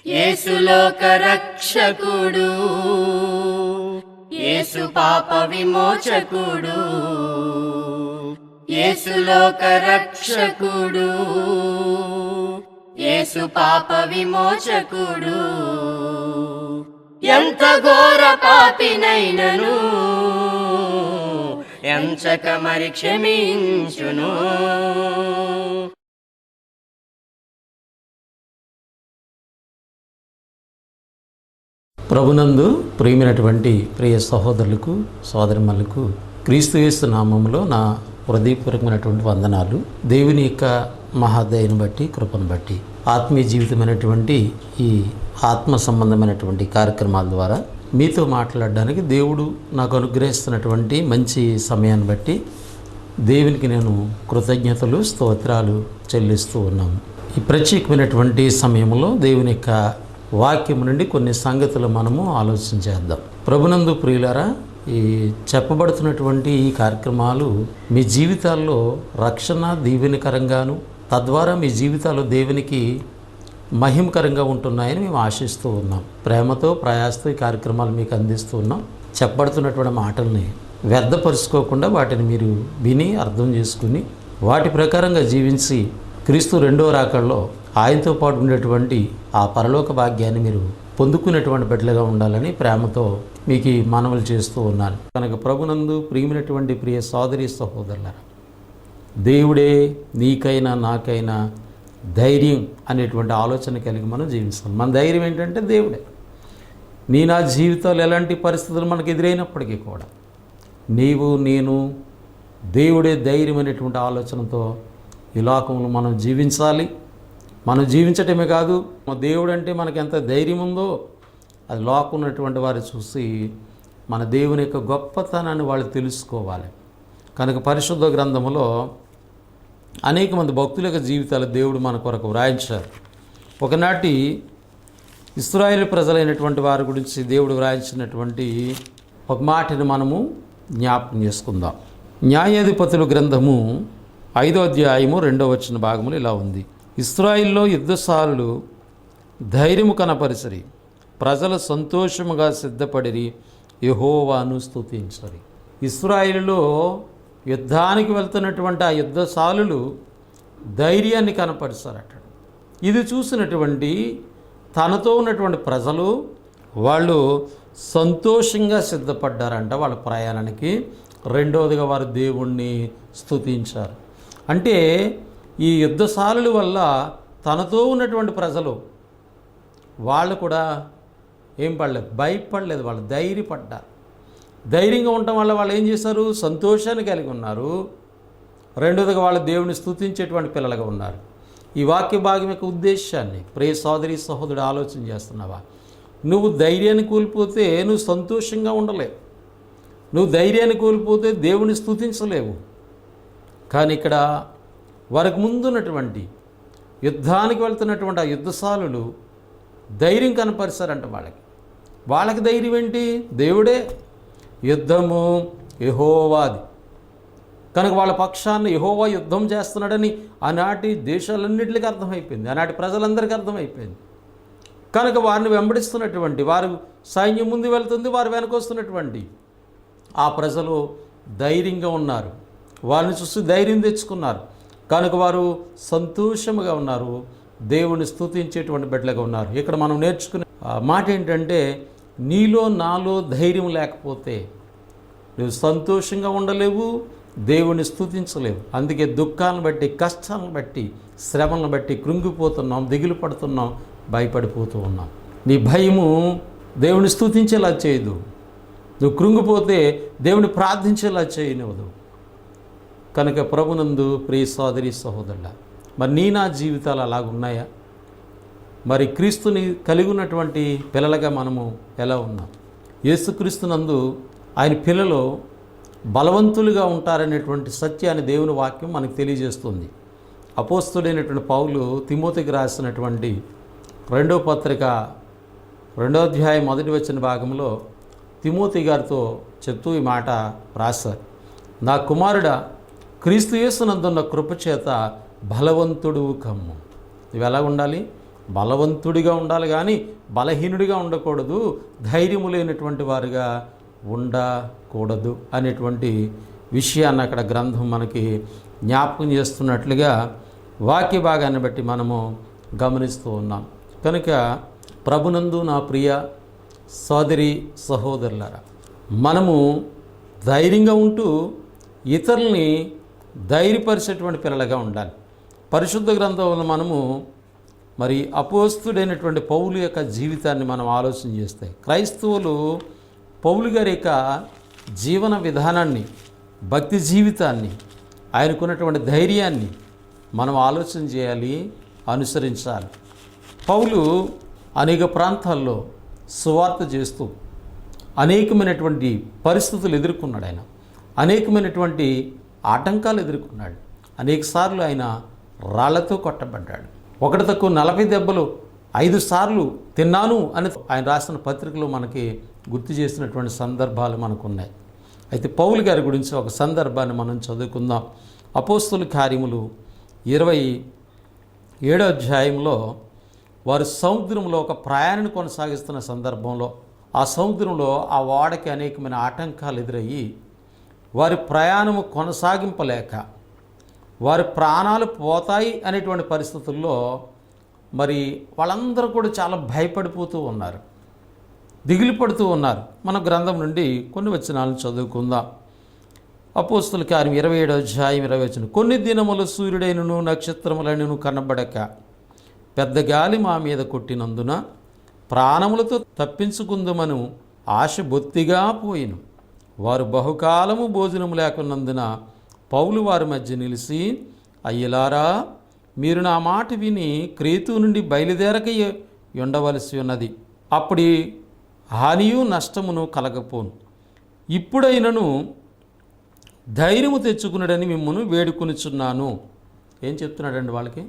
యేసు లోక రక్షకుడు, యేసు పాప విమోచకుడు, యేసు లోక రక్షకుడు, యేసు పాప విమోచకుడు. ఎంత ఘోర పాపినైనను ఎంచక మరి క్షమించును. ప్రభునందు ప్రియమైనటువంటి ప్రియ సహోదరులకు సోదరిమణులకు క్రీస్తు యేసు నామములో నా హృదయపూర్వకమైనటువంటి వందనాలు. దేవుని యొక్క మహాదయను బట్టి, కృపను బట్టి ఆత్మీయ జీవితమైనటువంటి ఈ ఆత్మ సంబంధమైనటువంటి కార్యక్రమాల ద్వారా మీతో మాట్లాడడానికి దేవుడు నాకు అనుగ్రహిస్తున్నటువంటి మంచి సమయాన్ని బట్టి దేవునికి నేను కృతజ్ఞతలు, స్తోత్రాలు చెల్లిస్తూ ఉన్నాము. ఈ ప్రత్యేకమైనటువంటి సమయంలో దేవుని యొక్క వాక్యం నుండి కొన్ని సంగతులు మనము ఆలోచన చేద్దాం. ప్రభునందు ప్రియులారా, ఈ చెప్పబడుతున్నటువంటి ఈ కార్యక్రమాలు మీ జీవితాల్లో రక్షణ దీవెనకరంగాను, తద్వారా మీ జీవితాలు దేవునికి మహిమకరంగా ఉంటున్నాయని మేము ఆశిస్తూ ఉన్నాం. ప్రేమతో, ప్రయాసతో ఈ కార్యక్రమాలు మీకు అందిస్తూ ఉన్నాం. చెప్పబడుతున్నటువంటి మాటల్ని వ్యర్థపరుచుకోకుండా వాటిని మీరు విని అర్థం చేసుకుని వాటి ప్రకారంగా జీవించి క్రీస్తు రెండో రాకడలో ఆయనతో పాటు ఉండేటువంటి ఆ పరలోక భాగ్యాన్ని మీరు పొందుకునేటువంటి బిడ్డలుగా ఉండాలని ప్రేమతో మీకు మనవులు చేస్తూ ఉన్నాను. కనుక ప్రభునందు ప్రియమైనటువంటి ప్రియ సోదరి సహోదరులారా, దేవుడే నీకైనా నాకైనా ధైర్యం అనేటువంటి ఆలోచన కలిగి మనం జీవిస్తాం. మన ధైర్యం ఏంటంటే దేవుడే. నా జీవితంలో ఎలాంటి పరిస్థితులు మనకు ఎదురైనప్పటికీ కూడా నీవు, నేను, దేవుడే ధైర్యం అనేటువంటి ఆలోచనతో ఈ లోకంలో మనం జీవించాలి. మనం జీవించటమే కాదు, దేవుడు అంటే మనకి ఎంత ధైర్యం ఉందో అది లోకం ఉన్నటువంటి వారు చూసి మన దేవుని యొక్క గొప్పతనాన్ని వాళ్ళు తెలుసుకోవాలి. కనుక పరిశుద్ధ గ్రంథములో అనేక మంది భక్తుల యొక్క జీవితాలు దేవుడు మన కొరకు వ్రాయించారు. ఒకనాటి ఇశ్రాయేలు ప్రజలైనటువంటి వారి గురించి దేవుడు వ్రాయించినటువంటి ఒక మాటను మనము జ్ఞాపకం చేసుకుందాం. న్యాయాధిపతుల గ్రంథము 5వ అధ్యాయము 2వ వచన భాగములు ఇలా ఉంది. ఇశ్రాయేలులో యుద్ధశాలులు ధైర్యము కనపరిచిరి, ప్రజలు సంతోషముగా సిద్ధపడిరి, యెహోవాను స్తుతించరి. ఇశ్రాయేలులో యుద్ధానికి వెళ్తున్నటువంటి ఆ యుద్ధశాలులు ధైర్యాన్ని కనపరిచారట. ఇది చూసినటువంటి తనతో ఉన్నటువంటి ప్రజలు వాళ్ళు సంతోషంగా సిద్ధపడ్డారంట వాళ్ళ ప్రయాణానికి. రెండవదిగా వారు దేవుణ్ణి స్తుతించారు. అంటే ఈ యుద్ధశాలుల వల్ల తనతో ఉన్నటువంటి ప్రజలు వాళ్ళు కూడా ఏం పడలేదు, భయపడలేదు, వాళ్ళు ధైర్యపడ్డారు. ధైర్యంగా ఉండటం వల్ల వాళ్ళు ఏం చేశారు? సంతోషాన్ని కలిగి ఉన్నారు. రెండోదిగా వాళ్ళు దేవుని స్తుతించేటువంటి పిల్లలుగా ఉన్నారు. ఈ వాక్య భాగం యొక్క ఉద్దేశాన్ని ప్రియ సోదరి సహోదరుడు ఆలోచన చేస్తున్నావా? నువ్వు ధైర్యాన్ని కోల్పోతే నువ్వు సంతోషంగా ఉండలేవు. నువ్వు ధైర్యాన్ని కోల్పోతే దేవుని స్తుతించలేవు. కానీ ఇక్కడ వారికి ముందున్నటువంటి యుద్ధానికి వెళ్తున్నటువంటి ఆ యుద్ధశాలులు ధైర్యం కనపరిచారంట. వాళ్ళకి ధైర్యం ఏంటి? దేవుడే. యుద్ధము యెహోవాది కనుక వాళ్ళ పక్షాన్ని యెహోవా యుద్ధం చేస్తున్నాడని ఆనాటి దేశాలన్నింటికి అర్థమైపోయింది, ఆనాటి ప్రజలందరికీ అర్థమైపోయింది. కనుక వారిని వెంబడిస్తున్నటువంటి వారు సైన్యం ముందు వెళ్తుంది, వారు వెనకొస్తున్నటువంటి ఆ ప్రజలు ధైర్యంగా ఉన్నారు. వారిని చూసి ధైర్యం తెచ్చుకున్నారు. కనుక వారు సంతోషముగా ఉన్నారు, దేవుని స్తుతించేటువంటి బిడ్డలుగా ఉన్నారు. ఇక్కడ మనం నేర్చుకునే మాట ఏంటంటే, నీలో నాలో ధైర్యం లేకపోతే నువ్వు సంతోషంగా ఉండలేవు, దేవుని స్తుతించలేవు. అందుకే దుఃఖాలను బట్టి, కష్టాలను బట్టి, శ్రమలను బట్టి కృంగిపోతున్నాం, దిగులు పడుతున్నాం, భయపడిపోతూ ఉన్నాం. నీ భయము దేవుని స్తుతించేలా చేయదు. నువ్వు కృంగిపోతే దేవుని ప్రార్థించేలా చేయనివ్వదు. కనుక ప్రభునందు ప్రియ సోదరి సహోదరుల, మరి నా జీవితాలు అలాగున్నాయా? మరి క్రీస్తుని కలిగి ఉన్నటువంటి పిల్లలుగా మనము ఎలా ఉన్నాం? యేసుక్రీస్తునందు ఆయన పిల్లలు బలవంతులుగా ఉంటారనేటువంటి సత్యాన్ని దేవుని వాక్యం మనకు తెలియజేస్తుంది. అపోస్తుడైనటువంటి పౌలు తిమోతికి రాసినటువంటి 2వ పత్రిక 2వ అధ్యాయం 1వ వచన భాగంలో తిమోతి గారితో చెప్తూ ఈ మాట రాశారు. నా కుమారుడా, క్రీస్తు యేసునందున్న కృపచేత బలవంతుడు కమ్ము. ఇవి ఎలా ఉండాలి? బలవంతుడిగా ఉండాలి కానీ బలహీనుడిగా ఉండకూడదు, ధైర్యము లేనటువంటి వారుగా ఉండకూడదు అనేటువంటి విషయాన్ని అక్కడ గ్రంథం మనకి జ్ఞాపకం చేస్తున్నట్లుగా వాక్య భాగాన్ని బట్టి మనము గమనిస్తూ ఉన్నాం. కనుక ప్రభునందు నా ప్రియ సోదరి సహోదరులారా, మనము ధైర్యంగా ఉంటూ ఇతరుల్ని ధైర్యపరిచేటువంటి పిల్లలుగా ఉండాలి. పరిశుద్ధ గ్రంథంలో మనము మరి అపోస్తుడైనటువంటి పౌలు యొక్క జీవితాన్ని మనం ఆలోచన చేస్తే, క్రైస్తవులు పౌలు గారి యొక్క జీవన విధానాన్ని, భక్తి జీవితాన్ని, ఆయనకున్నటువంటి ధైర్యాన్ని మనం ఆలోచన చేయాలి, అనుసరించాలి. పౌలు అనేక ప్రాంతాల్లో సువార్త చేస్తూ అనేకమైనటువంటి పరిస్థితులు ఎదుర్కొన్నాడు. ఆయన అనేకమైనటువంటి ఆటంకాలు ఎదుర్కొన్నాడు. అనేకసార్లు ఆయన రాళ్లతో కొట్టబడ్డాడు. ఒకటి తక్కువ 40 దెబ్బలు 5 సార్లు తిన్నాను అని ఆయన రాసిన పత్రికలో మనకి గుర్తు చేసినటువంటి సందర్భాలు మనకున్నాయి. అయితే పౌలు గారి గురించి ఒక సందర్భాన్ని మనం చదువుకుందాం. అపోస్తుల కార్యములు 27వ అధ్యాయంలో వారు సముద్రంలో ఒక ప్రయాణాన్ని కొనసాగిస్తున్న సందర్భంలో ఆ సముద్రంలో ఆ ఓడకి అనేకమైన ఆటంకాలు ఎదురయ్యి వారి ప్రయాణము కొనసాగింపలేక వారి ప్రాణాలు పోతాయి అనేటువంటి పరిస్థితుల్లో మరి వాళ్ళందరూ కూడా చాలా భయపడిపోతూ ఉన్నారు, దిగులు పడుతూ ఉన్నారు. మన గ్రంథం నుండి కొన్ని వచనాలను చదువుకుందాం. అపోస్తుల కార్యం 27వ అధ్యాయం 20వ వచనం. కొన్ని దినములు సూర్యుడైనను నక్షత్రములైనను కనబడక పెద్ద గాలి మా మీద కొట్టినందున ప్రాణములతో తప్పించుకుందుమను ఆశ బొత్తిగా పోయిను. వారు బహుకాలము భోజనము లేకున్నందున పౌలు వారి మధ్య నిలిచి, అయ్యలారా, మీరు నా మాట విని క్రేతు నుండి బయలుదేరక ఉండవలసి ఉన్నది. అప్పటి హానియు నష్టమును కలగపోను. ఇప్పుడైనను ధైర్యము తెచ్చుకున్నాడని మిమ్మల్ని వేడుకొనిచున్నాను. ఏం చెప్తున్నాడండి వాళ్ళకి?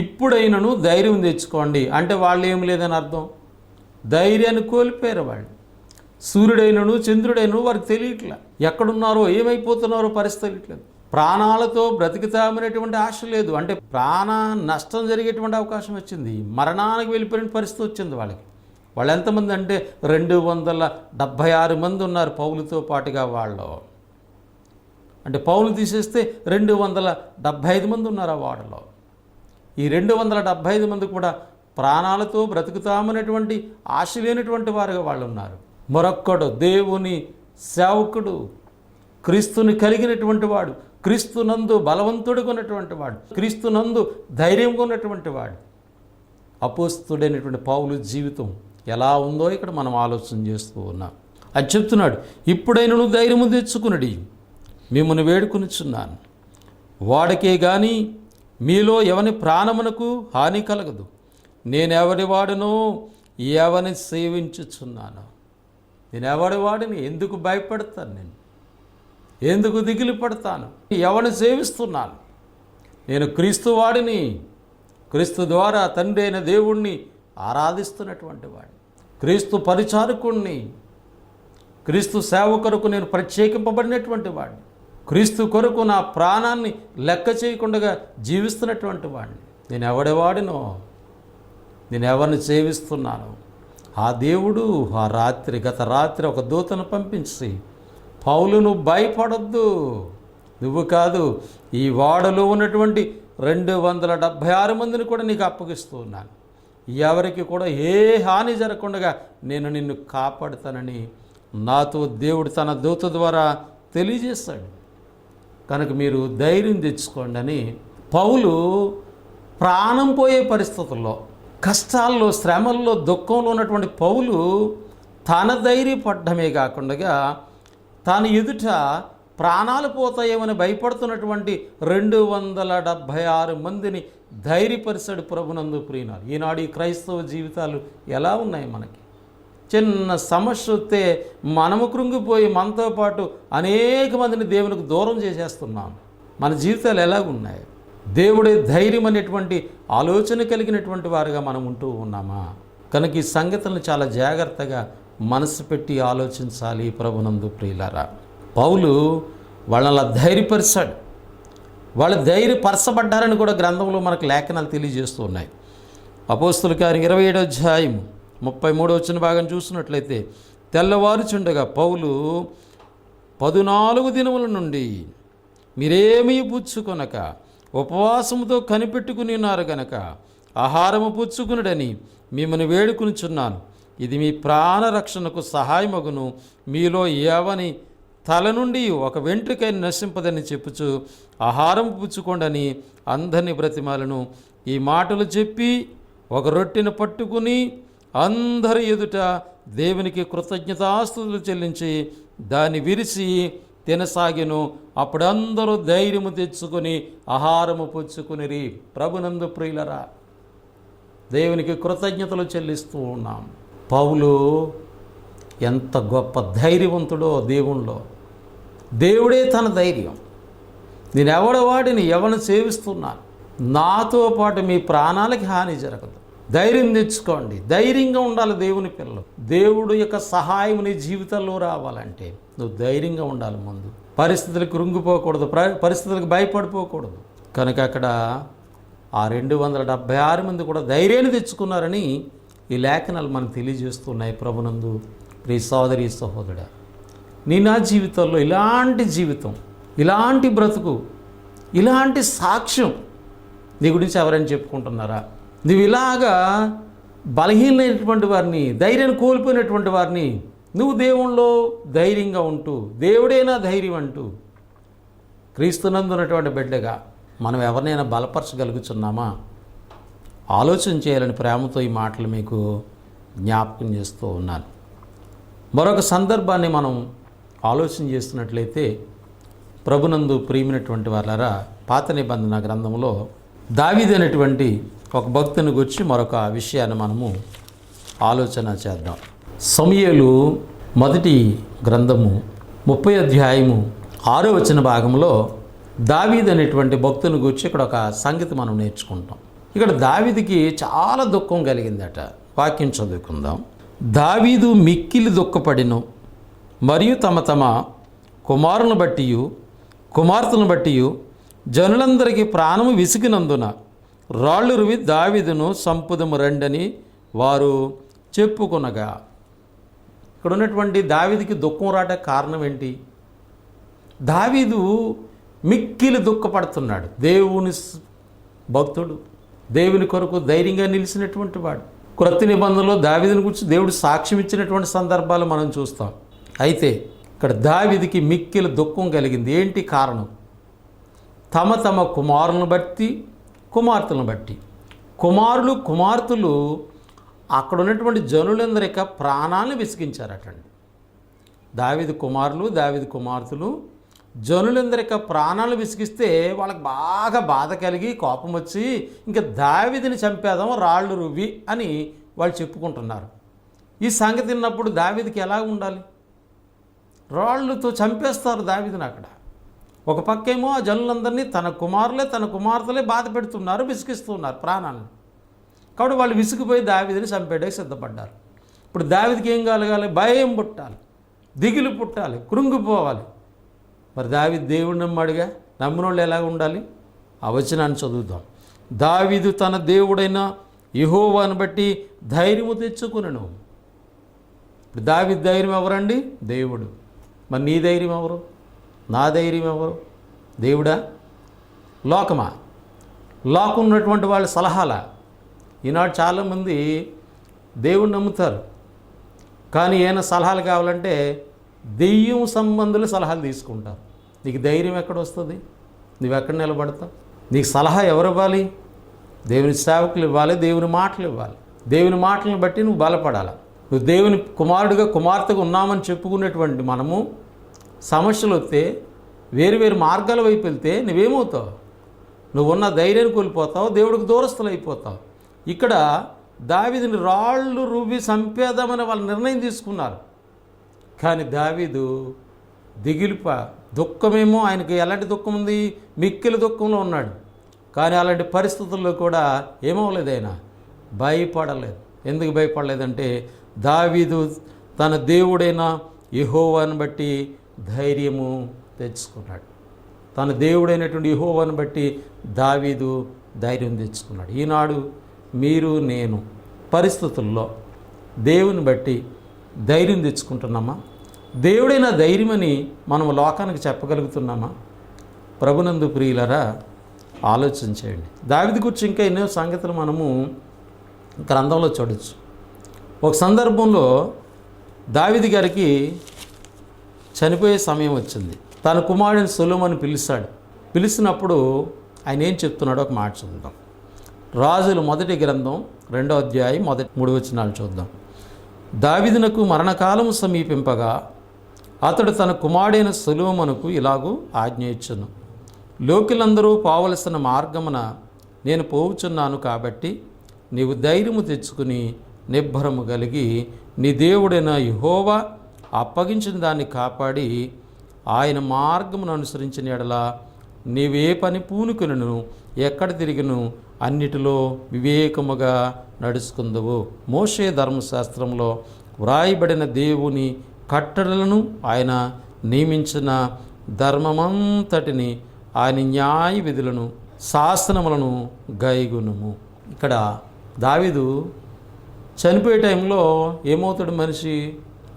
ఇప్పుడైనను ధైర్యం తెచ్చుకోండి అంటే వాళ్ళు ఏం లేదని అర్థం. ధైర్యాన్ని కోల్పోయారు వాళ్ళు. సూర్యుడైనను చంద్రుడైనను వారికి తెలియట్లే, ఎక్కడున్నారో ఏమైపోతున్నారో పరిస్థితి తెలియట్లేదు. ప్రాణాలతో బ్రతికితామనేటువంటి ఆశ లేదు, అంటే ప్రాణ నష్టం జరిగేటువంటి అవకాశం వచ్చింది, మరణానికి వెళ్ళిపోయిన పరిస్థితి వచ్చింది వాళ్ళకి. వాళ్ళు ఎంతమంది అంటే 276 మంది ఉన్నారు పౌలుతో పాటుగా వాళ్ళు. అంటే పౌలు తీసేస్తే 275 మంది ఉన్నారు ఆ వాడలో. ఈ 275 మంది కూడా ప్రాణాలతో బ్రతుకుతామనేటువంటి ఆశ లేనటువంటి వారుగా వాళ్ళు ఉన్నారు. మరొక్కడు దేవుని సేవకుడు, క్రీస్తుని కలిగినటువంటి వాడు, క్రీస్తునందు బలవంతుడిగా ఉన్నటువంటి వాడు, క్రీస్తునందు ధైర్యంగా ఉన్నటువంటి వాడు. అపోస్తుడైనటువంటి పౌలు జీవితం ఎలా ఉందో ఇక్కడ మనం ఆలోచన చేస్తూ ఉన్నాం. అది చెప్తున్నాడు, ఇప్పుడైనా నువ్వు ధైర్యము తెచ్చుకునడి, మిమ్మల్ని వేడుకొనిచున్నాను. వాడికే కానీ మీలో ఎవని ప్రాణమునకు హాని కలగదు. నేనెవరి వాడునో ఎవని సేవించుచున్నాను. నేను ఎవరి వాడిని, ఎందుకు భయపడతాను, నేను ఎందుకు దిగులు పడతాను, ఎవరిని సేవిస్తున్నాను? నేను క్రీస్తు వాడిని, క్రీస్తు ద్వారా తండ్రి అయిన దేవుణ్ణి ఆరాధిస్తున్నటువంటి వాడిని, క్రీస్తు పరిచారకుణ్ణి, క్రీస్తు సేవ కొరకు నేను ప్రత్యేకింపబడినటువంటి వాడిని, క్రీస్తు కొరకు నా ప్రాణాన్ని లెక్క చేయకుండా జీవిస్తున్నటువంటి వాడిని. నేను ఎవడివాడినో, నేను ఎవరిని సేవిస్తున్నాను? ఆ దేవుడు గత రాత్రి ఒక దూతను పంపించి, పౌలు నువ్వు భయపడొద్దు, నువ్వు కాదు, ఈ వాడలో ఉన్నటువంటి 276 మందిని కూడా నీకు అప్పగిస్తూ ఉన్నాను, ఎవరికి కూడా ఏ హాని జరగకుండా నేను నిన్ను కాపాడుతానని నాతో దేవుడు తన దూత ద్వారా తెలియజేశాడు. కనుక మీరు ధైర్యం తెచ్చుకోండి అని పౌలు ప్రాణం పోయే పరిస్థితుల్లో, కష్టాల్లో, శ్రమల్లో, దుఃఖంలో ఉన్నటువంటి పౌలు తన ధైర్యపడ్డమే కాకుండా తాను ఎదుట ప్రాణాలు పోతాయేమని భయపడుతున్నటువంటి 276 మందిని ధైర్యపరిచాడు ప్రభునందు ప్రియులారా. ఈనాడు ఈ క్రైస్తవ జీవితాలు ఎలా ఉన్నాయి? మనకి చిన్న సమస్య వస్తే మనము కృంగిపోయి మనతో పాటు అనేక మందిని దేవునికి దూరం చేసేస్తున్నాం. మన జీవితాలు ఎలాగున్నాయి? దేవుడే ధైర్యం అనేటువంటి ఆలోచన కలిగినటువంటి వారుగా మనం ఉంటూ ఉన్నామా? కనుక ఈ సంగతులను చాలా జాగ్రత్తగా మనసు పెట్టి ఆలోచించాలి ప్రభునందు ప్రియులారా. పౌలు వాళ్ళని ధైర్యపరిచాడు. వాళ్ళు ధైర్యపరచబడ్డారని కూడా గ్రంథంలో మనకు లేఖనాలు తెలియజేస్తూ ఉన్నాయి. అపోస్తుల కార్యం 27వ అధ్యాయం 33 వచ్చిన భాగం చూసినట్లయితే, తెల్లవారుచుండగా పౌలు 14 దినముల నుండి మీరేమీ పుచ్చుకొనక ఉపవాసముతో కనిపెట్టుకుని ఉన్నారు గనక ఆహారము పుచ్చుకునుడని మిమ్మల్ని వేడుకునిచున్నాను. ఇది మీ ప్రాణరక్షణకు సహాయమగును. మీలో ఎవని తల నుండి ఒక వెంట్రుకైన నశింపదని చెప్పుచు ఆహారం పుచ్చుకోండని అందరిని బ్రతిమాలను. ఈ మాటలు చెప్పి ఒక రొట్టెను పట్టుకుని అందరి ఎదుట దేవునికి కృతజ్ఞతాస్తుతులు చెల్లించి దాన్ని విరిచి తినసాగెను. అప్పుడు అందరూ ధైర్యము తెచ్చుకొని ఆహారము పుచ్చుకునిరి. ప్రభునందు ప్రియులరా, దేవునికి కృతజ్ఞతలు చెల్లిస్తూ ఉన్నాం. పౌలు ఎంత గొప్ప ధైర్యవంతుడో దేవునిలో. దేవుడే తన ధైర్యం. నేను ఎవడవాడిని ఎవరిని సేవిస్తున్నాను, నాతో పాటు మీ ప్రాణాలకి హాని జరగదు. ధైర్యం తెచ్చుకోండి. ధైర్యంగా ఉండాలి దేవుని పిల్లలు. దేవుడు యొక్క సహాయం నీ జీవితంలో రావాలంటే నువ్వు ధైర్యంగా ఉండాలి. ముందు పరిస్థితులకు కృంగిపోకూడదు, పరిస్థితులకు భయపడిపోకూడదు. కనుక అక్కడ ఆ 276 మంది కూడా ధైర్యాన్ని తెచ్చుకున్నారని ఈ లేఖనాలు మనకు తెలియజేస్తున్నాయి. ప్రభునందు ప్రియ సోదరి సహోదరుడా, నా జీవితంలో ఇలాంటి జీవితం, ఇలాంటి బ్రతుకు, ఇలాంటి సాక్ష్యం నీ గురించి ఎవరైనా చెప్పుకుంటున్నారా? నువ్వు ఇలాగా బలహీనమైనటువంటి వారిని, ధైర్యాన్ని కోల్పోయినటువంటి వారిని నువ్వు దేవునిలో ధైర్యంగా ఉంటూ, దేవుడైనా ధైర్యం అంటూ, క్రీస్తునందు ఉన్నటువంటి బిడ్డగా మనం ఎవరినైనా బలపరచగలుగుతున్నామా? ఆలోచన చేయాలని ప్రేమతో ఈ మాటలు మీకు జ్ఞాపకం చేస్తూ ఉన్నాను. మరొక సందర్భాన్ని మనం ఆలోచన చేస్తున్నట్లయితే, ప్రభునందు ప్రియమైనటువంటి వారలారా, పాత నిబంధన గ్రంథంలో దావీదు అనేటువంటి ఒక భక్తుని గురించి మరొక విషయాన్ని మనము ఆలోచన చేద్దాం. సమూయేలు మొదటి గ్రంథము 30వ అధ్యాయము 6వ వచన భాగంలో దావీదు అనేటువంటి భక్తుని గురించి ఇక్కడ ఒక సంగతి మనం నేర్చుకుంటాం. ఇక్కడ దావీదుకి చాలా దుఃఖం కలిగిందట. వాక్యం చదువుకుందాం. దావీదు మిక్కిలి దుఃఖపడిను, మరియు తమ తమ కుమారులను బట్టి కుమార్తెలను బట్టి జనులందరికీ ప్రాణము విసిగినందున రాళ్ళు రువి దావీదును సంపుదము రండని వారు చెప్పుకొనగా. ఇక్కడ ఉన్నటువంటి దావీదుకి దుఃఖం రావడానికి కారణం ఏంటి? దావీదు మిక్కిలి దుఃఖపడుతున్నాడు. దేవుని భక్తుడు, దేవుని కొరకు ధైర్యంగా నిలిచినటువంటి వాడు. క్రొత్త నిబంధనలో దావీదుని గురించి దేవుడు సాక్ష్యం ఇచ్చినటువంటి సందర్భాలు మనం చూస్తాం. అయితే ఇక్కడ దావీదుకి మిక్కిలి దుఃఖం కలిగింది. ఏంటి కారణం? తమ తమ కుమారులను బట్టి కుమార్తెలను బట్టి, కుమారులు కుమార్తెలు అక్కడ ఉన్నటువంటి జనులందరి యొక్క ప్రాణాలను విసిగించారటండి. దావీదు కుమారులు, దావీదు కుమార్తెలు జనులందరి యొక్క ప్రాణాలు విసిగిస్తే వాళ్ళకి బాగా బాధ కలిగి కోపం వచ్చి ఇంకా దావీదుని చంపేద్దాం రాళ్ళు రువ్వి అని వాళ్ళు చెప్పుకుంటున్నారు. ఈ సంగతి విన్నప్పుడు దావీదుకి ఎలా ఉండాలి? రాళ్ళతో చంపేస్తారు దావీదుని. అక్కడ ఒక పక్కేమో ఆ జనులందరినీ తన కుమారులే తన కుమార్తెలే బాధ పెడుతున్నారు, విసిగిస్తున్నారు ప్రాణాలను. కాబట్టి వాళ్ళు విసిగిపోయి దావీదుని చంపేయడానికి సిద్ధపడ్డారు. ఇప్పుడు దావీదుకి ఏం కలగాలి? భయం పుట్టాలి, దిగులు పుట్టాలి, కృంగిపోవాలి. మరి దావీదు దేవుడిని నమ్మాడుగా. నమ్మిన వాళ్ళు ఎలా ఉండాలి? ఆ వచనాన్ని చదువుదాం. దావీదు తన దేవుడైన యెహోవాను బట్టి ధైర్యము తెచ్చుకునెను. ఇప్పుడు దావీదు ధైర్యం ఎవరండి? దేవుడు. మరి నీ ధైర్యం ఎవరు? నా ధైర్యం ఎవరు? దేవుడా? లోకమా? లోకం ఉన్నటువంటి వాళ్ళ సలహాలా? ఈనాడు చాలామంది దేవుడిని నమ్ముతారు, కానీ ఏమైనా సలహాలు కావాలంటే దెయ్యం సంబంధుల సలహాలు తీసుకుంటారు. నీకు ధైర్యం ఎక్కడ వస్తుంది? నువ్వు ఎక్కడ నిలబడతావు? నీకు సలహా ఎవరు ఇవ్వాలి? దేవుని సేవకులు ఇవ్వాలి, దేవుని మాటలు ఇవ్వాలి. దేవుని మాటలను బట్టి నువ్వు బలపడాలి. నువ్వు దేవుని కుమారుడిగా కుమార్తెగా ఉన్నామని చెప్పుకునేటువంటి మనము సమస్యలు వస్తే వేరు మార్గాల వైపు వెళ్తే నువ్వేమవుతావు? నువ్వు ఉన్న ధైర్యాన్ని కోల్పోతావు, దేవుడికి దూరస్తులు అయిపోతావు. ఇక్కడ దావీదుని రాళ్ళు రువ్వి చంపేద్దామని వాళ్ళు నిర్ణయం తీసుకున్నారు. కానీ దావీదు దుఃఖమేమో ఆయనకి ఎలాంటి దుఃఖం ఉంది? మిక్కిలి దుఃఖంలో ఉన్నాడు. కానీ అలాంటి పరిస్థితుల్లో కూడా ఏమవలేదు, ఆయన భయపడలేదు. ఎందుకు భయపడలేదంటే దావీదు తన దేవుడైన యెహోవాను బట్టి ధైర్యము తెచ్చుకున్నాడు. తన దేవుడైనటువంటి యెహోవాను బట్టి దావీదు ధైర్యం తెచ్చుకున్నాడు. ఈనాడు మీరు నేను పరిస్థితుల్లో దేవుని బట్టి ధైర్యం తెచ్చుకుంటున్నామా? దేవుడైన ధైర్యమని మనం లోకానికి చెప్పగలుగుతున్నామా? ప్రభునందు ప్రియులరా, ఆలోచించేయండి. దావీదు గురించి ఇంకా ఎన్నో సంగతులు మనము గ్రంథంలో చూడవచ్చు. ఒక సందర్భంలో దావీదు గారికి చనిపోయే సమయం వచ్చింది. తన కుమారుడిని సొలొమోను పిలిచాడు. పిలిచినప్పుడు ఆయన ఏం చెప్తున్నాడో ఒక మాట చూద్దాం. రాజుల మొదటి గ్రంథం 2వ అధ్యాయం మొదటి 3 వచనాలు చూద్దాం. దావీదునకు మరణకాలము సమీపింపగా అతడు తన కుమారుడైన సొలొమోనుకు ఇలాగూ ఆజ్ఞ ఇచ్చెను. లోకులందరూ పోవలసిన మార్గమున నేను పోవుచున్నాను కాబట్టి నీవు ధైర్యము తెచ్చుకుని నిబ్బరము కలిగి నీ దేవుడైన యెహోవా అప్పగించిన దాన్ని కాపాడి ఆయన మార్గమును అనుసరించిన ఎడల నీవే పని పూనుకును ఎక్కడ తిరిగిను అన్నిటిలో వివేకముగా నడుచుకుందువు. మోషే ధర్మశాస్త్రంలో వ్రాయబడిన దేవుని కట్టడలను ఆయన నియమించిన ధర్మమంతటిని ఆయన న్యాయ విధులను శాసనములను గైగునుము. ఇక్కడ దావీదు చనిపోయే టైంలో ఏమవుతాడు? మనిషి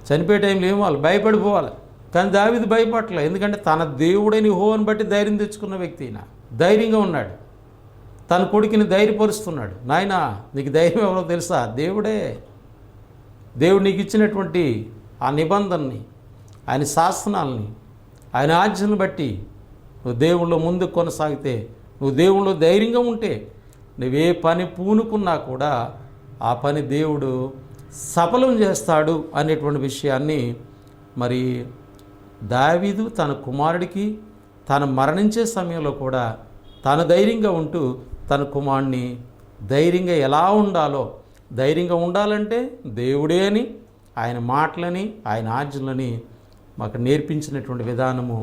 చనిపోయే టైంలో ఏమవ్వాలి? భయపడిపోవాలి. కానీ దావీదు భయపడలే. ఎందుకంటే తన దేవుడైన యెహోవాను బట్టి ధైర్యం తెచ్చుకున్న వ్యక్తి ఈయన. ధైర్యంగా ఉన్నాడు. తన కొడుకుని ధైర్యపరుస్తున్నాడు. నాయనా, నీకు ధైర్యం ఎవరో తెలుసా? దేవుడే. దేవుడు నీకు ఇచ్చినటువంటి ఆ నిబంధనని, ఆయన శాసనాలని, ఆయన ఆజ్ఞలను బట్టి నువ్వు దేవుళ్ళో ముందుకు కొనసాగితే, నువ్వు దేవుళ్ళో ధైర్యంగా ఉంటే, నువ్వే పని పూనుకున్నా కూడా ఆ పని దేవుడు సఫలం చేస్తాడు అనేటువంటి విషయాన్ని మరి దావీదు తన కుమారుడికి తను మరణించే సమయంలో కూడా తాను ధైర్యంగా ఉంటూ తన కుమారుడిని ధైర్యంగా ఎలా ఉండాలో, ధైర్యంగా ఉండాలంటే దేవుడే అని, ఆయన మాటలని, ఆయన ఆజ్ఞలని మాకు నేర్పించినటువంటి విధానము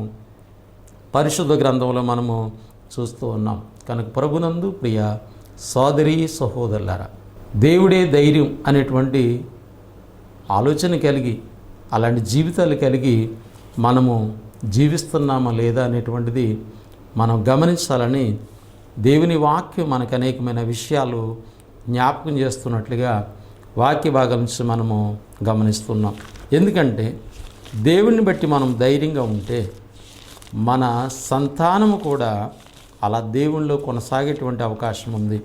పరిశుద్ధ గ్రంథంలో మనము చూస్తూ ఉన్నాం. కనుక ప్రభునందు ప్రియ సోదరి సహోదరులారా, దేవుడే ధైర్యం అనేటువంటి ఆలోచన కలిగి అలాంటి జీవితాలు కలిగి మనము జీవిస్తున్నామా లేదా అనేటువంటిది మనం గమనించాలని దేవుని వాక్యం మనకు అనేకమైన విషయాలు జ్ఞాపకం చేస్తున్నట్లుగా వాక్య భాగం నుంచి మనము గమనిస్తున్నాం. ఎందుకంటే దేవుని బట్టి మనం ధైర్యంగా ఉంటే మన సంతానము కూడా అలా దేవునిలో కొనసాగేటువంటి అవకాశం ఉంది.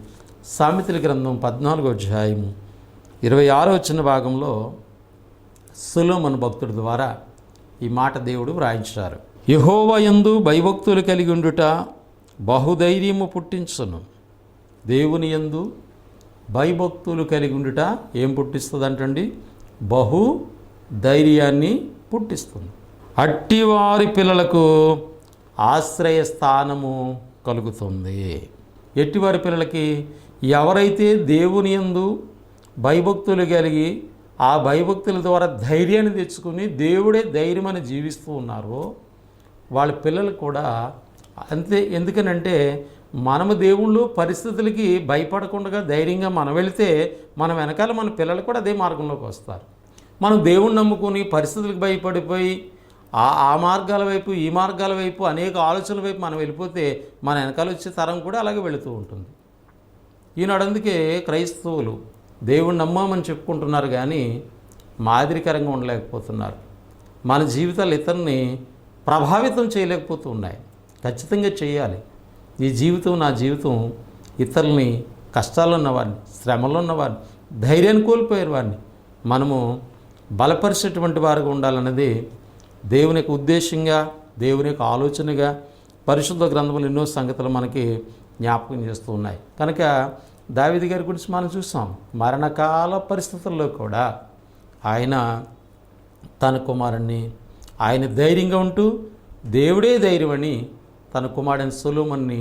సామెతల గ్రంథం 14వ అధ్యాయము 26వ వచన భాగంలో సొలొమోను భక్తుడి ద్వారా ఈ మాట దేవుడు వ్రాయించారు. యెహోవా యందు భయభక్తులు కలిగి ఉండుట బహుధైర్యము పుట్టించును. దేవుని యందు భయభక్తులు కలిగి ఉండుట ఏం పుట్టిస్తుందంటండి? బహు ధైర్యాన్ని పుట్టిస్తుంది. అట్టివారి పిల్లలకు ఆశ్రయస్థానము కలుగుతుంది. ఎట్టివారి పిల్లలకి? ఎవరైతే దేవుని యందు భయభక్తులు కలిగి ఆ భయభక్తుల ద్వారా ధైర్యాన్ని తెచ్చుకుని దేవుడే ధైర్యమని జీవిస్తూ ఉన్నారో వాళ్ళ పిల్లలు కూడా అంతే. ఎందుకనంటే మనము దేవుళ్ళు పరిస్థితులకి భయపడకుండా ధైర్యంగా మనం వెళితే మన వెనకాల మన పిల్లలు కూడా అదే మార్గంలోకి వస్తారు. మనం దేవుణ్ణి నమ్ముకుని పరిస్థితులకు భయపడిపోయి ఆ మార్గాల వైపు ఈ మార్గాల వైపు అనేక ఆలోచనల వైపు మనం వెళ్ళిపోతే మన వెనకాల వచ్చే తరం కూడా అలాగే వెళుతూ ఉంటుంది. ఈనాడు అందుకే క్రైస్తవులు దేవుణ్ణి నమ్మామని చెప్పుకుంటున్నారు కానీ మాదిరికరంగా ఉండలేకపోతున్నారు. మన జీవితాలు ఇతరుని ప్రభావితం చేయలేకపోతూ ఉన్నాయి. ఖచ్చితంగా చేయాలి. ఈ జీవితం నా జీవితం ఇతరులని, కష్టాల్లో ఉన్నవాడిని, శ్రమలో ఉన్నవాడిని, ధైర్యాన్ని కోల్పోయే వాడిని మనము బలపరిచేటువంటి వారుగా ఉండాలన్నది దేవుని యొక్క ఉద్దేశంగా, దేవుని యొక్క ఆలోచనగా పరిశుద్ధ గ్రంథములు ఎన్నో సంగతులు మనకి జ్ఞాపకం చేస్తూ ఉన్నాయి. కనుక దావీదు గారి గురించి మనం చూసాం. మరణకాల పరిస్థితుల్లో కూడా ఆయన తన కుమారుణ్ణి ఆయన ధైర్యంగా ఉంటూ దేవుడే ధైర్యమని తన కుమారుడైన సొలొమోనుని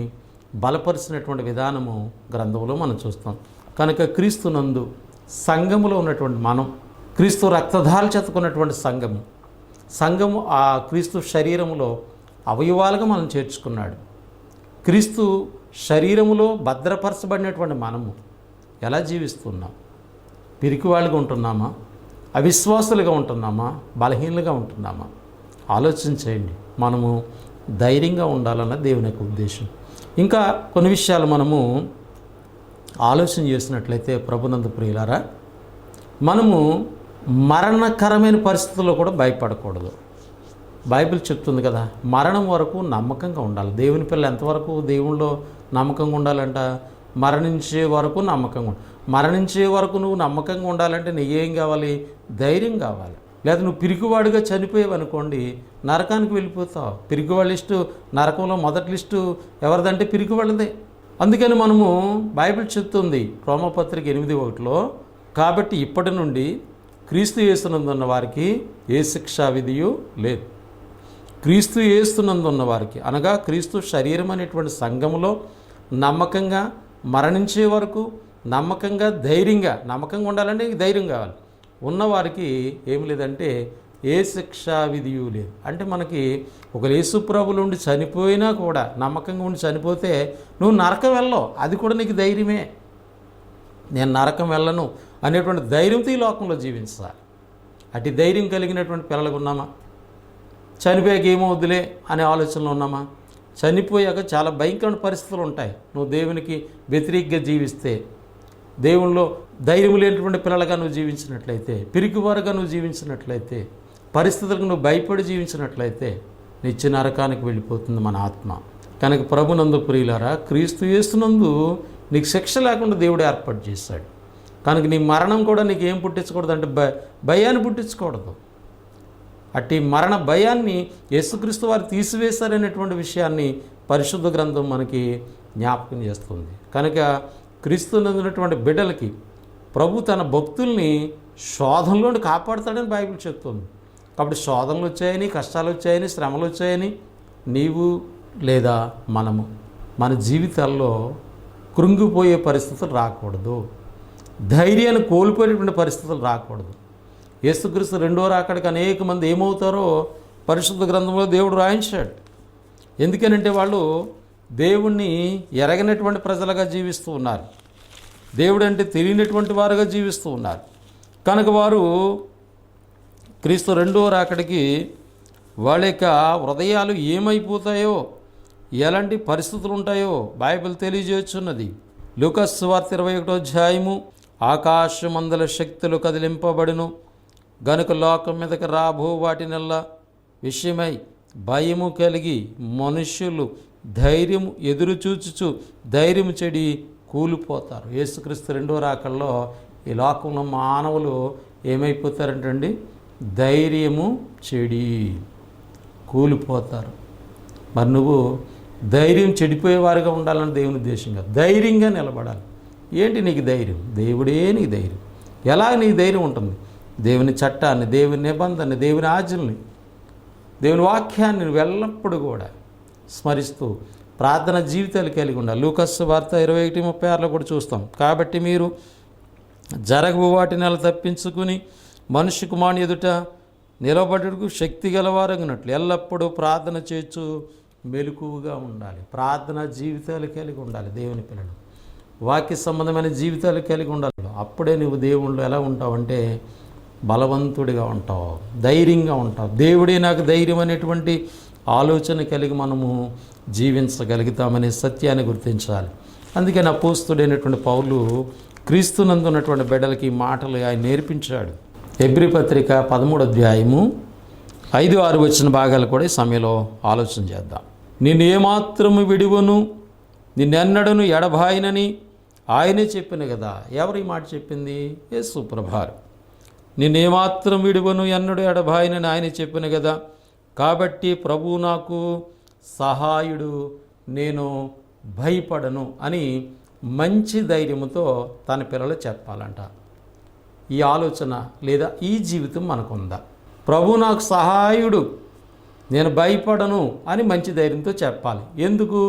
బలపరిచినటువంటి విధానము గ్రంథంలో మనం చూస్తాం. కనుక క్రీస్తునందు సంఘములో ఉన్నటువంటి మనం, క్రీస్తు రక్తధార చెత్తుకున్నటువంటి సంఘము ఆ క్రీస్తు శరీరములో అవయవాలుగా మనం చేర్చుకున్నాడు. క్రీస్తు శరీరములో భద్రపరచబడినటువంటి మనము ఎలా జీవిస్తున్నాం? పిరికివాళ్ళుగా ఉంటున్నామా? అవిశ్వాసులుగా ఉంటున్నామా? బలహీనులుగా ఉంటున్నామా? ఆలోచించేయండి. మనము ధైర్యంగా ఉండాలన్న దేవుని యొక్క ఉద్దేశం. ఇంకా కొన్ని విషయాలు మనము ఆలోచన చేసినట్లయితే ప్రభునందు ప్రియులారా, మనము మరణకరమైన పరిస్థితుల్లో కూడా భయపడకూడదు. బైబిల్ చెప్తుంది కదా, మరణం వరకు నమ్మకంగా ఉండాలి. దేవుని పిల్ల ఎంతవరకు దేవునిలో నమ్మకంగా ఉండాలంట? మరణించే వరకు నమ్మకంగా ఉండాలి. మరణించే వరకు నువ్వు నమ్మకంగా ఉండాలంటే నీకేం కావాలి? ధైర్యం కావాలి. లేదా నువ్వు పిరికివాడిగా చనిపోయావు అనుకోండి, నరకానికి వెళ్ళిపోతావు. పిరికివాళ్ళ లిస్టు, నరకంలో మొదటి లిస్టు ఎవరిదంటే పిరికివాళ్ళదే. అందుకని మనము బైబిల్ చెప్తుంది రోమపత్రిక 8:1, కాబట్టి ఇప్పటి నుండి క్రీస్తు యేసునందున్న వారికి ఏ శిక్షా విధియు లేదు. క్రీస్తు యేసునందున్న వారికి అనగా క్రీస్తు శరీరం అనేటువంటి సంఘములో నమ్మకంగా మరణించే వరకు నమ్మకంగా నమ్మకంగా ఉండాలంటే ధైర్యం కావాలి. ఉన్నవారికి ఏమి లేదంటే ఏ శిక్షా విధియు లేదు. అంటే మనకి ఒక యేసు ప్రభువులు ఉండి చనిపోయినా కూడా నమ్మకంగా ఉండి చనిపోతే నువ్వు నరకం వెళ్ళవు, అది కూడా నీకు ధైర్యమే. నేను నరకం వెళ్ళను అనేటువంటి ధైర్యంతో ఈ లోకంలో జీవించాలి. అటు ధైర్యం కలిగినటువంటి పిల్లలకు ఉన్నామా? చనిపోయాక ఏమవుద్దులే అనే ఆలోచనలో ఉన్నామా? చనిపోయాక చాలా భయంకరమైన పరిస్థితులు ఉంటాయి. నువ్వు దేవునికి వ్యతిరేకంగా జీవిస్తే, దేవునిలో ధైర్యం లేనటువంటి పిల్లలుగా నువ్వు జీవించినట్లయితే, పిరికివారుగా నువ్వు జీవించినట్లయితే, పరిస్థితులకు నువ్వు భయపడి జీవించినట్లయితే నిత్య నరకానికి వెళ్ళిపోతుంది మన ఆత్మ. కనుక ప్రభునందు ప్రియులారా, క్రీస్తు యేసునందు నీకు శిక్ష లేకుండా దేవుడు ఏర్పాటు చేశాడు. కనుక నీ మరణం కూడా నీకు ఏం పుట్టించకూడదు అంటే భయాన్ని పుట్టించకూడదు. అట్టి మరణ భయాన్ని యేసుక్రీస్తు వారు తీసివేశారనేటువంటి విషయాన్ని పరిశుద్ధ గ్రంథం మనకి జ్ఞాపకం చేస్తుంది. కనుక క్రీస్తునందున్నటువంటి బిడ్డలకి ప్రభు తన భక్తుల్ని శోధనలోని కాపాడుతాడని బైబిల్ చెప్తుంది. కాబట్టి శోధనలు వచ్చాయని, కష్టాలు వచ్చాయని, శ్రమలు వచ్చాయని నీవు లేదా మనము మన జీవితాల్లో కృంగిపోయే పరిస్థితులు రాకూడదు. ధైర్యాన్ని కోల్పోయేటువంటి పరిస్థితులు రాకూడదు. యేసుక్రీస్తు రెండో రాకడికి అనేక మంది ఏమవుతారో పరిశుద్ధ గ్రంథంలో దేవుడు రాయించాడు. ఎందుకనంటే వాళ్ళు దేవుణ్ణి ఎరగనటువంటి ప్రజలుగా జీవిస్తూ ఉన్నారు. దేవుడు అంటే తెలియనటువంటి వారుగా జీవిస్తూ ఉన్నారు. కనుక వారు క్రీస్తు రెండో రాకడికి వాళ్ళ యొక్క హృదయాలు ఏమైపోతాయో, ఎలాంటి పరిస్థితులు ఉంటాయో బైబిల్ తెలియజేస్తున్నది. లూకాసు సువార్త 21వ అధ్యాయము, ఆకాశమందల శక్తులు కదిలింపబడును గనుక లోకం మీదకి రాబో వాటినల్లా విషయమై భయము కలిగి మనుష్యులు ధైర్యము ఎదురు చూచుచు ధైర్యము చెడి కూలిపోతారు. యేసుక్రీస్తు రెండో రాకల్లో ఈ లోకంలో మానవులు ఏమైపోతారంటండి? ధైర్యము చెడి కూలిపోతారు. మరి నువ్వు ధైర్యం చెడిపోయేవారుగా ఉండాలని దేవుని ఉద్దేశం కాదు, ధైర్యంగా నిలబడాలి. ఏంటి నీకు ధైర్యం? దేవుడే నీకు ధైర్యం. ఎలా నీకు ధైర్యం ఉంటుంది? దేవుని చట్టాన్ని, దేవుని నిబంధనని, దేవుని ఆజ్ఞల్ని, దేవుని వాక్యాన్ని నువ్వు ఎల్లప్పుడూ కూడా స్మరిస్తూ ప్రార్థన జీవితాలు కలిగి ఉండాలి. లూకాసు వార్త 21:36 కూడా చూస్తాం. కాబట్టి మీరు జరగబో వాటిని అలా తప్పించుకుని మనిషి కుమారుని ఎదుట నిలబడుటకు శక్తి గలవారగినట్లు ఎల్లప్పుడూ ప్రార్థన చేయొచ్చు మెలకువగా ఉండాలి. ప్రార్థన జీవితాలు కలిగి ఉండాలి. దేవుని పిల్లలు వాక్య సంబంధమైన జీవితాలు కలిగి ఉండాలి. అప్పుడే నువ్వు దేవుళ్ళు ఎలా ఉంటావంటే బలవంతుడిగా ఉంటావు, ధైర్యంగా ఉంటావు. దేవుడే నాకు ధైర్యం అనేటువంటి ఆలోచన కలిగి మనము జీవించగలుగుతామనే సత్యాన్ని గుర్తించాలి. అందుకని అపోస్తుడైనటువంటి పౌలు క్రీస్తునందు ఉన్నటువంటి బిడ్డలకి ఈ మాటలు ఆయన నేర్పించాడు. హెబ్రీ పత్రిక 13వ అధ్యాయము 5-6 వచ్చిన భాగాలు కూడా ఈ సమయంలో ఆలోచన చేద్దాం. నిన్ను ఏమాత్రము విడువను, నిన్నెన్నడను ఎడబాయినని ఆయనే చెప్పిన కదా. ఎవరు ఈ మాట చెప్పింది? యేసు ప్రభువారు. నిన్నేమాత్రం విడువను, ఎన్నడు ఎడబాయినని ఆయన చెప్పిన కదా. కాబట్టి ప్రభువు నాకు సహాయుడు, నేను భయపడను అని మంచి ధైర్యంతో తన పిల్లలు చెప్పాలంట. ఈ ఆలోచన లేదా ఈ జీవితం మనకుందా? ప్రభు నాకు సహాయుడు, నేను భయపడను అని మంచి ధైర్యంతో చెప్పాలి. ఎందుకు?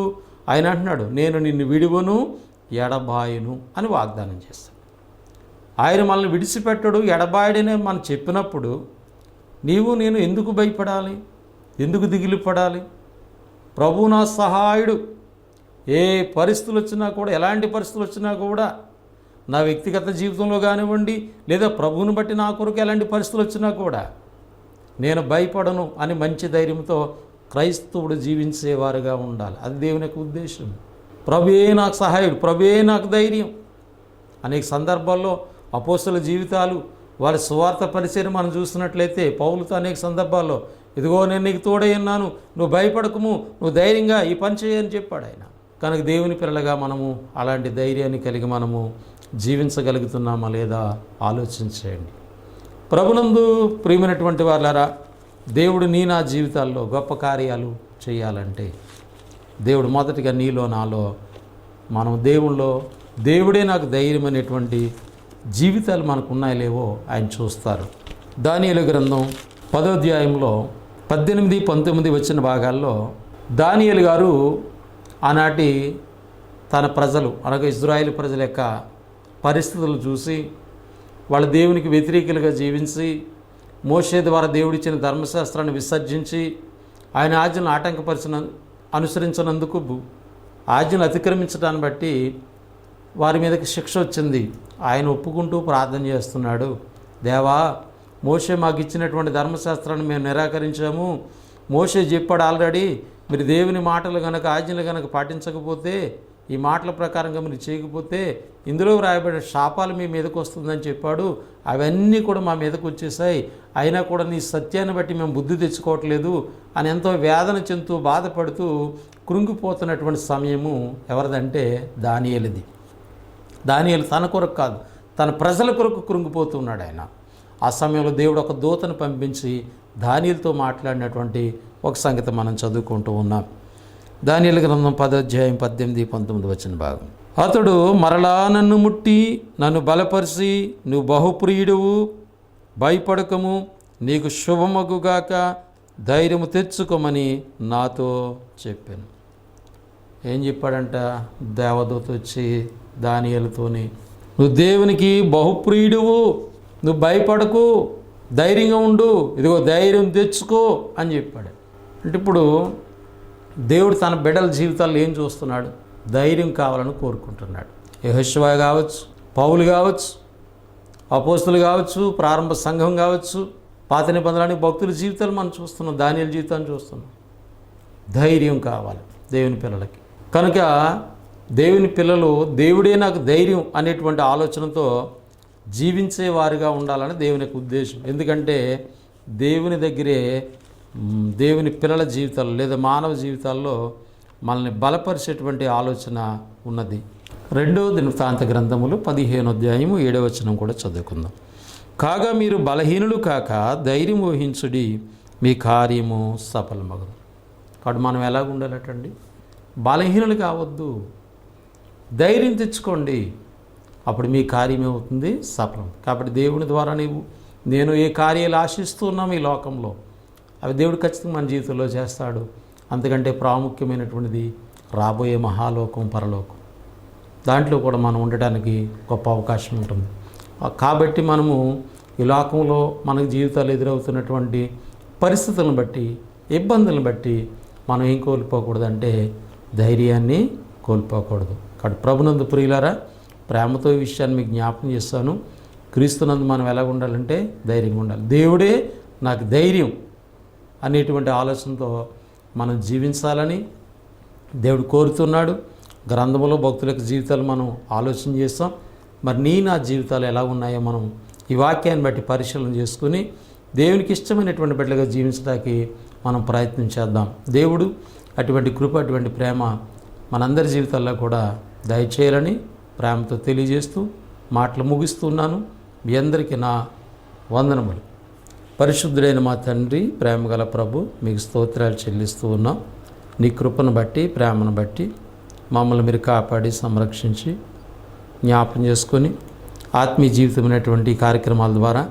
ఆయన అంటున్నాడు, నేను నిన్ను విడువను, ఎడబాయను అని వాగ్దానం చేస్తాను. ఆయన మనల్ని విడిచిపెట్టడు, ఎడబాయడనే మనం చెప్పినప్పుడు నీవు నేను ఎందుకు భయపడాలి? ఎందుకు దిగులు పడాలి? ప్రభు నా సహాయుడు. ఏ పరిస్థితులు వచ్చినా కూడా, ఎలాంటి పరిస్థితులు వచ్చినా కూడా, నా వ్యక్తిగత జీవితంలో కానివ్వండి లేదా ప్రభువుని బట్టి నా కొరకు ఎలాంటి పరిస్థితులు వచ్చినా కూడా నేను భయపడను అని మంచి ధైర్యంతో క్రైస్తవుడు జీవించేవారుగా ఉండాలి. అది దేవుని యొక్క ఉద్దేశం. ప్రభువే నాకు సహాయుడు, ప్రభువే నాకు ధైర్యం, అనేక సందర్భాల్లో అపోస్తలుల జీవితాలు, వారి సువార్త పరిచయం మనం చూసినట్లయితే పౌలుతో అనేక సందర్భాల్లో ఇదిగో నేను నీకు తోడై ఉన్నాను, నువ్వు భయపడకము, నువ్వు ధైర్యంగా ఈ పని చేయని చెప్పాడు ఆయన. కనుక దేవుని పిల్లలుగా మనము అలాంటి ధైర్యాన్ని కలిగి మనము జీవించగలుగుతున్నామా లేదా ఆలోచించేయండి. ప్రభునందు ప్రియమైనటువంటి వాళ్ళారా, దేవుడు నా జీవితాల్లో గొప్ప కార్యాలు చేయాలంటే దేవుడు మొదటిగా నీలో నాలో మనం దేవుడే నాకు ధైర్యం అనేటువంటి జీవితాలు మనకు ఉన్నాయో లేవో ఆయన చూస్తారు. దానియేలు గ్రంథం 10వ అధ్యాయంలో 18, 19 వచ్చిన భాగాల్లో దానియేలు గారు ఆనాటి తన ప్రజలు అనగా ఇజ్రాయేల్ ప్రజల యొక్క పరిస్థితులు చూసి వాళ్ళ దేవునికి వ్యతిరేకులుగా జీవించి మోషే ద్వారా దేవుడిచ్చిన ధర్మశాస్త్రాన్ని విసర్జించి ఆయన ఆజ్ఞను అనుసరించినందుకు ఆజ్ఞను అతిక్రమించడాన్ని బట్టి వారి మీదకి శిక్ష వచ్చింది. ఆయన ఒప్పుకుంటూ ప్రార్థన చేస్తున్నాడు, దేవా మోషే మాకు ఇచ్చినటువంటి ధర్మశాస్త్రాన్ని మేము నిరాకరించాము. మోషే చెప్పాడు ఆల్రెడీ, మీరు దేవుని మాటలు కనుక ఆజ్ఞలు కనుక పాటించకపోతే, ఈ మాటల ప్రకారంగా మీరు చేయకపోతే ఇందులో వ్రాయబడిన శాపాలు మీ మీదకు వస్తుందని చెప్పాడు. అవన్నీ కూడా మా మీదకు వచ్చేసాయి. అయినా కూడా నీ సత్యాన్ని బట్టి మేము బుద్ధి తెచ్చుకోవట్లేదు అని ఎంతో వేదన చెందుతూ బాధపడుతూ కృంగిపోతున్నటువంటి సమయము ఎవరిదంటే దానియేలుది. దానియేలు తన కొరకు కాదు, తన ప్రజల కొరకు కృంగిపోతున్నాడు ఆయన. ఆ సమయంలో దేవుడు ఒక దూతను పంపించి దానియేలుతో మాట్లాడినటువంటి ఒక సంగతి మనం చదువుకుంటూ ఉన్నాం. దానియేలు గ్రంథం 10వ అధ్యాయం 18, 19 వచ్చిన భాగం. అతడు మరలా నన్ను ముట్టి నన్ను బలపరిచి, నువ్వు బహుప్రియుడువు, భయపడకము, నీకు శుభమగుగాక, ధైర్యము తెచ్చుకోమని నాతో చెప్పాను. ఏం చెప్పాడంట? దేవదూత వచ్చి దానియేలుతోని, నువ్వు దేవునికి బహుప్రియుడువు, నువ్వు భయపడకు, ధైర్యంగా ఉండు, ఇదిగో ధైర్యం తెచ్చుకో అని చెప్పాడు. అంటే ఇప్పుడు దేవుడు తన బిడ్డల జీవితాల్లో ఏం చూస్తున్నాడు? ధైర్యం కావాలని కోరుకుంటున్నాడు. యెహోషువ కావచ్చు, పౌలు కావచ్చు, అపోస్తలులు కావచ్చు, ప్రారంభ సంఘం కావచ్చు, పాత నిబంధనలోని భక్తుల జీవితాలు మనం చూస్తున్నాం, దానియేలు జీవితాన్ని చూస్తున్నాం. ధైర్యం కావాలి దేవుని పిల్లలకి. కనుక దేవుని పిల్లలు దేవుడే నాకు ధైర్యం అనేటువంటి ఆలోచనతో జీవించేవారుగా ఉండాలని దేవుని యొక్క ఉద్దేశం. ఎందుకంటే దేవుని దగ్గరే దేవుని పిల్లల జీవితాల్లో లేదా మానవ జీవితాల్లో మనల్ని బలపరిచేటువంటి ఆలోచన ఉన్నది. 2వ దినవృత్తాంత గ్రంథములు 15వ అధ్యాయము 7వ వచనం కూడా చదువుకుందాం. కాగా మీరు బలహీనులు కాక ధైర్యం వహించుడి, మీ కార్యము సఫలమగును. కాబట్టి మనం ఎలాగ ఉండాలటండి? బలహీనులు కావద్దు, ధైర్యం తెచ్చుకోండి, అప్పుడు మీ కార్యం ఏమవుతుంది? సఫలం. కాబట్టి దేవుని ద్వారా నేను ఏ కార్యాలు ఆశిస్తున్నాం ఈ లోకంలో, అవి దేవుడు ఖచ్చితంగా మన జీవితంలో చేస్తాడు. అంతకంటే ప్రాముఖ్యమైనటువంటిది రాబోయే మహాలోకం, పరలోకం. దాంట్లో కూడా మనం ఉండటానికి గొప్ప అవకాశం ఉంటుంది. కాబట్టి మనము ఈ లోకంలో మనకు జీవితాలు ఎదురవుతున్నటువంటి పరిస్థితులను బట్టి, ఇబ్బందులను బట్టి మనం ఏం కోల్పోకూడదంటే ధైర్యాన్ని కోల్పోకూడదు. కాబట్టి ప్రభునందు ప్రియులారా, ప్రేమతో ఈ విషయాన్ని మీకు జ్ఞాపకం చేస్తాను. క్రీస్తునందు మనం ఎలా ఉండాలంటే ధైర్యంగా ఉండాలి. దేవుడే నాకు ధైర్యం అనేటువంటి ఆలోచనతో మనం జీవించాలని దేవుడు కోరుతున్నాడు. గ్రంథంలో భక్తుల యొక్క జీవితాలు మనం ఆలోచన చేస్తాం. మరి నా జీవితాలు ఎలా ఉన్నాయో మనం ఈ వాక్యాన్ని బట్టి పరిశీలన చేసుకుని దేవునికి ఇష్టమైనటువంటి బిడ్డలుగా జీవించడానికి మనం ప్రయత్నం చేద్దాం. దేవుడు అటువంటి కృప, అటువంటి ప్రేమ మనందరి జీవితాల్లో కూడా దయచేయాలని ప్రేమతో తెలియజేస్తూ మాటలు ముగిస్తున్నాను. మీ అందరికీ నా వందనములు. పరిశుద్ధుడైన మా తండ్రి, ప్రేమగల ప్రభు, మీకు స్తోత్రాలు చెల్లిస్తూ ఉన్నాం. నీ కృపను బట్టి, ప్రేమను బట్టి మమ్మల్ని మీరు కాపాడి సంరక్షించి జ్ఞాపం చేసుకొని ఆత్మీయ జీవితమైనటువంటి కార్యక్రమాల ద్వారా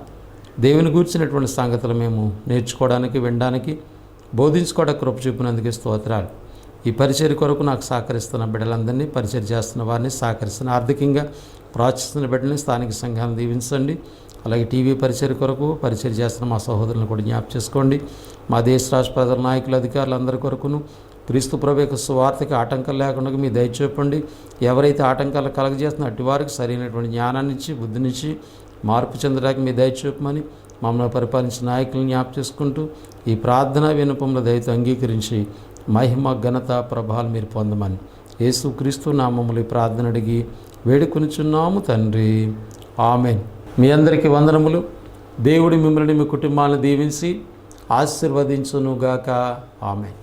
దేవుని గూర్చినటువంటి సంగతులు మేము నేర్చుకోవడానికి, వినడానికి, బోధించుకోవడానికి కృప చూపినందుకు స్తోత్రాలు. ఈ పరిచర్య కొరకు నాకు సహకరిస్తున్న బిడ్డలందరినీ, పరిచర్య చేస్తున్న వారిని, సహకరిస్తున్న ఆర్థికంగా ప్రోత్సహిస్తున్న బిడ్డలని, స్థానిక సంఘాలను దీవించండి. అలాగే టీవీ పరిచర్య కొరకు పరిచర్య చేస్తున్న మా సహోదరులను కూడా జ్ఞాపకం చేసుకోండి. మా దేశ రాష్ట్ర ప్రజల నాయకులు, అధికారులందరి కొరకును క్రీస్తు ప్రభు యొక్క సువార్తకి ఆటంకాలు లేకుండా మీ దయ చూపండి. ఎవరైతే ఆటంకాలు కలగజేస్తున్న అటు వారికి సరైనటువంటి జ్ఞానాన్ని ఇచ్చి, బుద్ధినిచ్చి మార్పు చెందడానికి మీ దయ చూపమని మమ్మల్ని పరిపాలించిన నాయకులను జ్ఞాపకం చేసుకుంటూ ఈ ప్రార్థనా విన్నపంలో దయతో అంగీకరించి మహిమ, ఘనత, ప్రభావాలు మీరు పొందమని యేసు క్రీస్తు నామములో ఈ ప్రార్థన అడిగి వేడుకొనుచున్నాము తండ్రి. ఆమెన్. మీ అందరికీ వందనములు. దేవుడు మిమ్మల్ని మీ కుటుంబాలను దీవించి ఆశీర్వదించునుగాక. ఆమెన్.